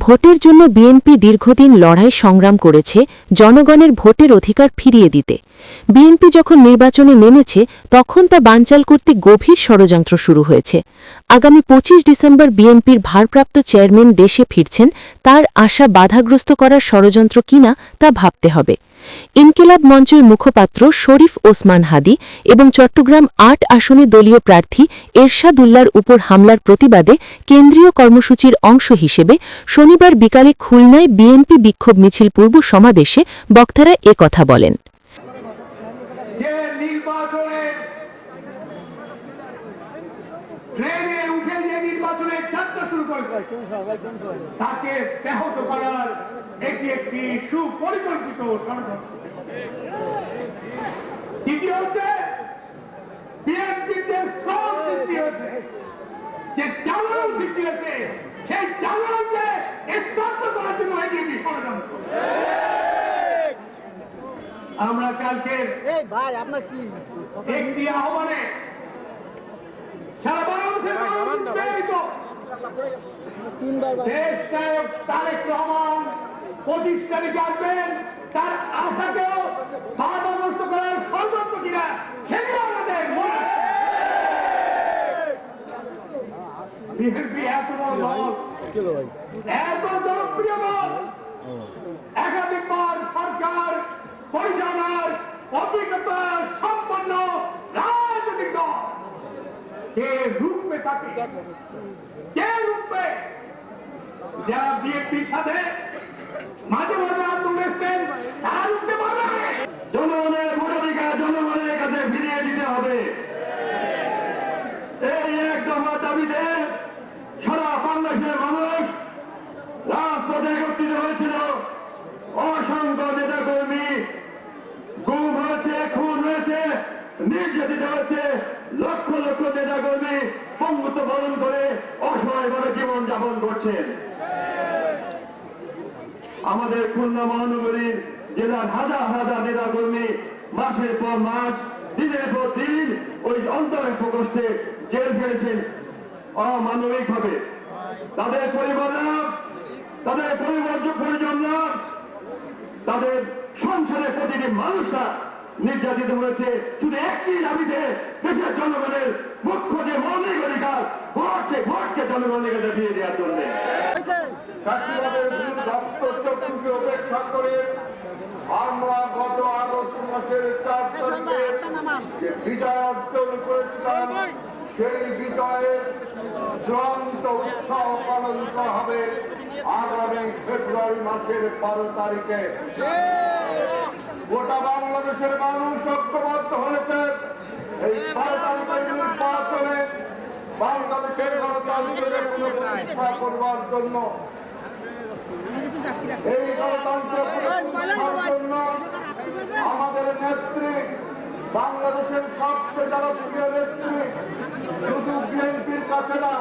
ভোটের জন্য বিএনপি দীর্ঘদিন লড়াই সংগ্রাম করেছে জনগণের ভোটের অধিকার ফিরিয়ে দিতে। বিএনপি যখন নির্বাচনে নেমেছে তখন তা বানচাল করতে গভীর ষড়যন্ত্র শুরু হয়েছে। আগামী ২৫ ডিসেম্বর বিএনপির ভারপ্রাপ্ত চেয়ারম্যান দেশে ফিরছেন, তার আশা বাধাগ্রস্ত করার ষড়যন্ত্র কিনা তা ভাবতে হবে। ইনকিলাব মঞ্চের মুখপাত্র শরীফ ওসমান হাদি এবং চট্টগ্রাম ৮ আসনে দলীয় প্রার্থী এরশাদ উল্লাহর উপর হামলার প্রতিবাদে কেন্দ্রীয় কর্মসূচির অংশ হিসেবে শনিবার বিকালে খুলনায় বিএনপি বিক্ষোভ মিছিল পূর্ব সমাবেশে বক্তারা একথা বলেন। তাকে ব্যাহত করার এটি একটি সুপরিকল্পিত ষড়যন্ত্র। দ্বিতীয় হচ্ছে বিএনপির যে শ্রম সৃষ্টি হয়েছে, যে জ্বালান সৃষ্টি হয়েছে, সেই জ্বালানকে স্তব্ধ করার জন্য এটি একটি ষড়যন্ত্র। আমরা কালকে একটি আহ্বানে সারা বাংলাদেশের দেশ নায়ক তারেক রহমান ২৫ তারিখে আসবেন, তার আশাকেও বাধাগ্রস্ত করার ষড়যন্ত্র কিনা সেগুলো আমাদের মনে বিএনপি এত বড় দল, এত জনপ্রিয় দল, একাধিকবার সরকার পরিচালনার অভিজ্ঞতা সম্পন্ন রাজনৈতিক দল, কে রূপে থাকে, কে রূপে যারা বিএনপির সাথে মাঝে মাঝে আন্দোলন এসছেন তারা রুখতে পারবে। জনগণের ভোটাধিকার জনগণের কাছে ফিরিয়ে দিতে হবে। এই এক দফা দাবিতে সারা বাংলাদেশের মানুষ রাজপথে একত্রিত হয়েছিল। অসংখ্য নেতা কর্মী গুম হয়েছে, খুন হয়েছে, নির্যাতিত হয়েছে, লক্ষ লক্ষ নেতা কর্মী পঙ্গুত্ব বরণ করে অসহায়ভাবে জীবন যাপন করছেন। আমাদের খুলনা মহানগরীর জেলার হাজার হাজার নেতা কর্মী মাসের পর মাস, দিনের পর দিন ওই অন্তরের প্রকোষ্ঠে জেল খেলেছেন অমানবিক ভাবে। তাদের পরিবাররা, তাদের পরিজনরা, তাদের সংসারের প্রতিটি মানুষরা নির্যাতিত হয়েছে শুধু একটি দাবিতে, দেশের জনগণের মুখ্য যে মৌলিক অধিকার ভোট, সে ভোটকে জনগণের কাছে দিয়ে দেওয়ার জন্য। রক্তচক্ষুকে উপেক্ষা করে আমরা গত আগস্ট মাসের ৪ তারিখে যে বিজয় অর্জন করেছিলাম, সেই বিজয়ের চূড়ান্ত উৎসব পালন করা হবে আগামী ফেব্রুয়ারি মাসের ১২ তারিখে। গোটা বাংলাদেশের মানুষ ঐক্যবদ্ধ হয়েছে এই ১২ তারিখের নির্বাচনে বাংলাদেশের গণতন্ত্রের প্রতিষ্ঠা করবার জন্য। এই গণতন্ত্র প্রতিষ্ঠার জন্য আমাদের নেত্রী, বাংলাদেশের সবচেয়ে জনপ্রিয় নেত্রী, শুধু বিএনপির কাছে না,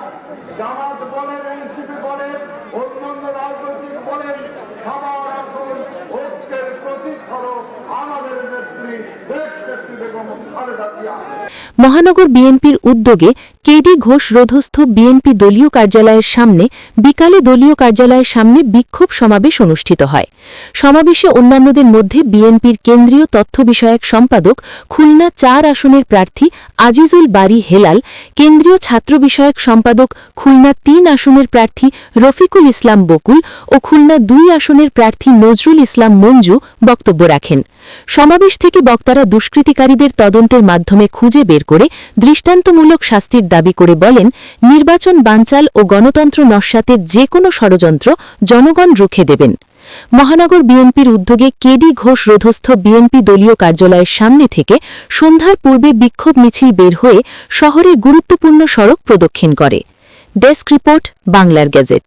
জামাত বলেন, এনসিপি বলেন, অন্যান্য রাজনৈতিক বলেন, সবার এখন ঐক্যের প্রতীক হলো আমাদের নেত্রী দেশনেত্রী বেগম খালেদা জিয়া। মহানগর বিএনপির উদ্যোগে কেডি ঘোষ রোধস্থ বিএনপি দলীয় কার্যালয়ের সামনে বিকালে দলীয় কার্যালয়ের সামনে বিক্ষোভ সমাবেশ অনুষ্ঠিত হয়। সমাবেশে অন্যান্যদের মধ্যে বিএনপির কেন্দ্রীয় তথ্য বিষয়ক সম্পাদক, খুলনা ৪ আসনের প্রার্থী আজিজুল বারী হেলাল, কেন্দ্রীয় ছাত্র বিষয়ক সম্পাদক, খুলনা ৩ আসনের প্রার্থী রফিকুল ইসলাম বকুল ও খুলনা ২ আসনের প্রার্থী নজরুল ইসলাম মঞ্জু বক্তব্য রাখেন। সমাবেশ থেকে বক্তারা দুষ্কৃতিকারীদের তদন্তের মাধ্যমে খুঁজে বের করে দৃষ্টান্তমূলক শাস্তির দাবি করে বলেন, নির্বাচন বানচাল ও গণতন্ত্র নস্যাতের যে কোনো ষড়যন্ত্র জনগণ রুখে দেবেন। মহানগর বিএনপির উদ্যোগে কেডি ঘোষ রোধস্থ বিএনপি দলীয় কার্যালয়ের সামনে থেকে সন্ধ্যার পূর্বে বিক্ষোভ মিছিল বের হয়ে শহরের গুরুত্বপূর্ণ সড়ক প্রদক্ষিণ করে। ডেস্ক রিপোর্ট, বাংলার গেজেট।